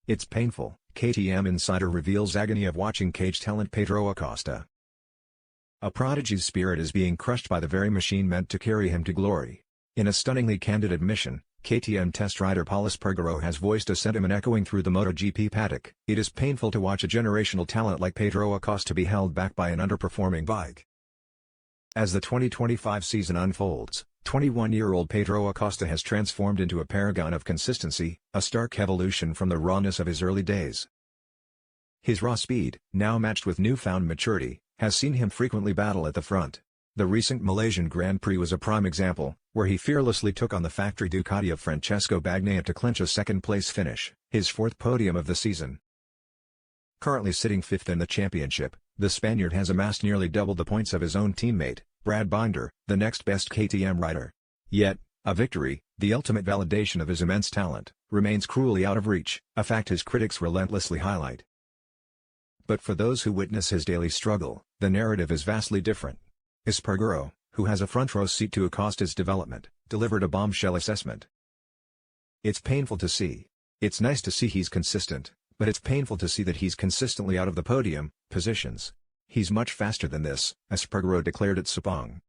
It's painful, KTM insider reveals agony of watching cage talent Pedro Acosta. A prodigy's spirit is being crushed by the very machine meant to carry him to glory. In a stunningly candid admission, KTM test rider Pol Espargaro has voiced a sentiment echoing through the MotoGP paddock. It is painful to watch a generational talent like Pedro Acosta be held back by an underperforming bike. As the 2025 season unfolds, 21-year-old Pedro Acosta has transformed into a paragon of consistency, a stark evolution from the rawness of his early days. His raw speed, now matched with newfound maturity, has seen him frequently battle at the front. The recent Malaysian Grand Prix was a prime example, where he fearlessly took on the factory Ducati of Francesco Bagnaia to clinch a second-place finish, his fourth podium of the season. Currently sitting fifth in the championship, the Spaniard has amassed nearly double the points of his own teammate, Brad Binder, the next best KTM rider. Yet, a victory, the ultimate validation of his immense talent, remains cruelly out of reach, a fact his critics relentlessly highlight. But for those who witness his daily struggle, the narrative is vastly different. Espargaro, who has a front-row seat to Acosta's development, delivered a bombshell assessment. It's painful to see. It's nice to see he's consistent, but it's painful to see that he's consistently out of the podium positions. He's much faster than this, Espargaro declared at Sepang.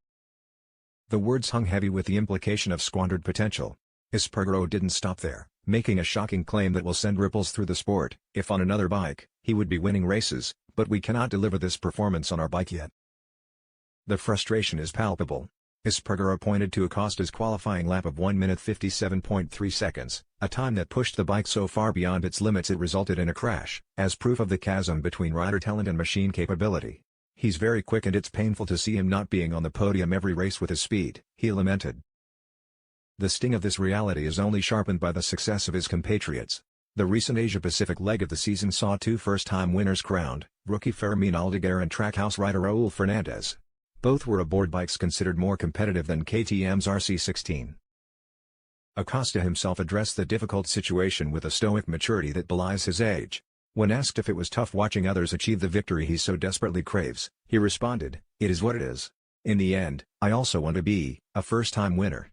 The words hung heavy with the implication of squandered potential. Espargaro didn't stop there, making a shocking claim that will send ripples through the sport. If on another bike, he would be winning races, but we cannot deliver this performance on our bike yet. The frustration is palpable. Espargaro pointed to Acosta's qualifying lap of 1 minute 57.3 seconds, a time that pushed the bike so far beyond its limits it resulted in a crash, as proof of the chasm between rider talent and machine capability. He's very quick and it's painful to see him not being on the podium every race with his speed, he lamented. The sting of this reality is only sharpened by the success of his compatriots. The recent Asia-Pacific leg of the season saw two first-time winners crowned, rookie Fermín Aldeguer and trackhouse rider Raúl Fernández. Both were aboard bikes considered more competitive than KTM's RC16. Acosta himself addressed the difficult situation with a stoic maturity that belies his age. When asked if it was tough watching others achieve the victory he so desperately craves, he responded, "It is what it is. In the end, I also want to be a first-time winner."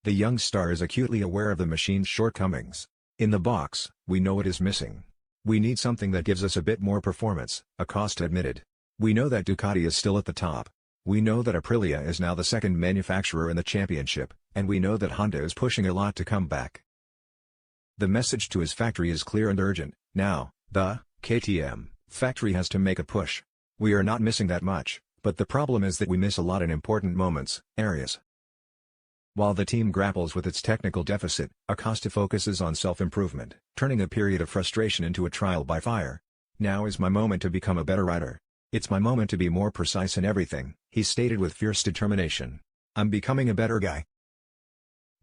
The young star is acutely aware of the machine's shortcomings. "In the box, we know it is missing. We need something that gives us a bit more performance," Acosta admitted. "We know that Ducati is still at the top. We know that Aprilia is now the second manufacturer in the championship, and we know that Honda is pushing a lot to come back." The message to his factory is clear and urgent. Now, the KTM factory has to make a push. We are not missing that much, but the problem is that we miss a lot in important areas. While the team grapples with its technical deficit, Acosta focuses on self-improvement, turning a period of frustration into a trial by fire. "Now is my moment to become a better rider. It's my moment to be more precise in everything," he stated with fierce determination. "I'm becoming a better guy."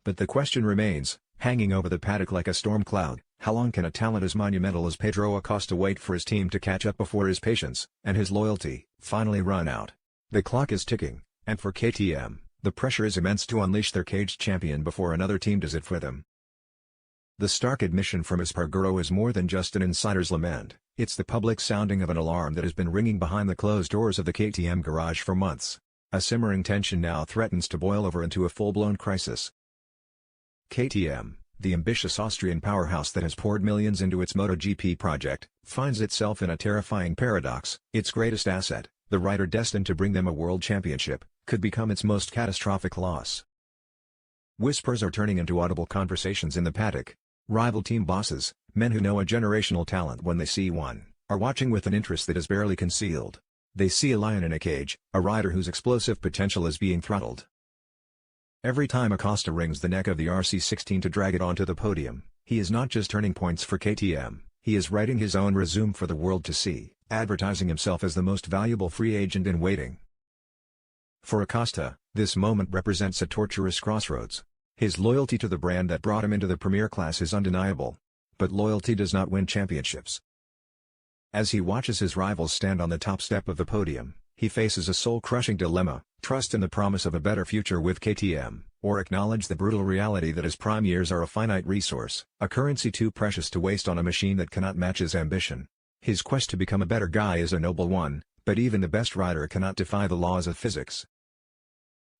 But the question remains, hanging over the paddock like a storm cloud, how long can a talent as monumental as Pedro Acosta wait for his team to catch up before his patience, and his loyalty, finally run out? The clock is ticking, and for KTM, the pressure is immense to unleash their caged champion before another team does it for them. The stark admission from Espargaro is more than just an insider's lament, it's the public sounding of an alarm that has been ringing behind the closed doors of the KTM garage for months. A simmering tension now threatens to boil over into a full-blown crisis. KTM, the ambitious Austrian powerhouse that has poured millions into its MotoGP project, finds itself in a terrifying paradox. Its greatest asset, the rider destined to bring them a world championship, could become its most catastrophic loss. Whispers are turning into audible conversations in the paddock. Rival team bosses, men who know a generational talent when they see one, are watching with an interest that is barely concealed. They see a lion in a cage, a rider whose explosive potential is being throttled. Every time Acosta wrings the neck of the RC16 to drag it onto the podium, he is not just turning points for KTM, he is writing his own resume for the world to see, advertising himself as the most valuable free agent in waiting. For Acosta, this moment represents a torturous crossroads. His loyalty to the brand that brought him into the premier class is undeniable. But loyalty does not win championships. As he watches his rivals stand on the top step of the podium, he faces a soul-crushing dilemma: trust in the promise of a better future with KTM, or acknowledge the brutal reality that his prime years are a finite resource, a currency too precious to waste on a machine that cannot match his ambition. His quest to become a better guy is a noble one, but even the best rider cannot defy the laws of physics.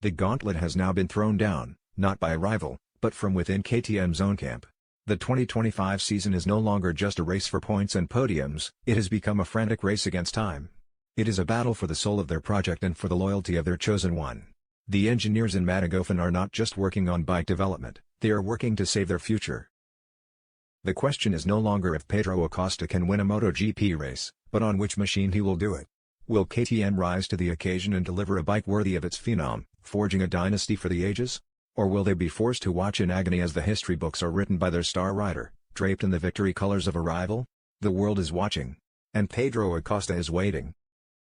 The gauntlet has now been thrown down, not by a rival, but from within KTM's own camp. The 2025 season is no longer just a race for points and podiums, it has become a frantic race against time. It is a battle for the soul of their project and for the loyalty of their chosen one. The engineers in motogp are not just working on bike development, they are working to save their future. The question is no longer if Pedro Acosta can win a MotoGP race, but on which machine he will do it. Will KTM rise to the occasion and deliver a bike worthy of its phenom, forging a dynasty for the ages? Or will they be forced to watch in agony as the history books are written by their star rider, draped in the victory colors of a rival? The world is watching. And Pedro Acosta is waiting.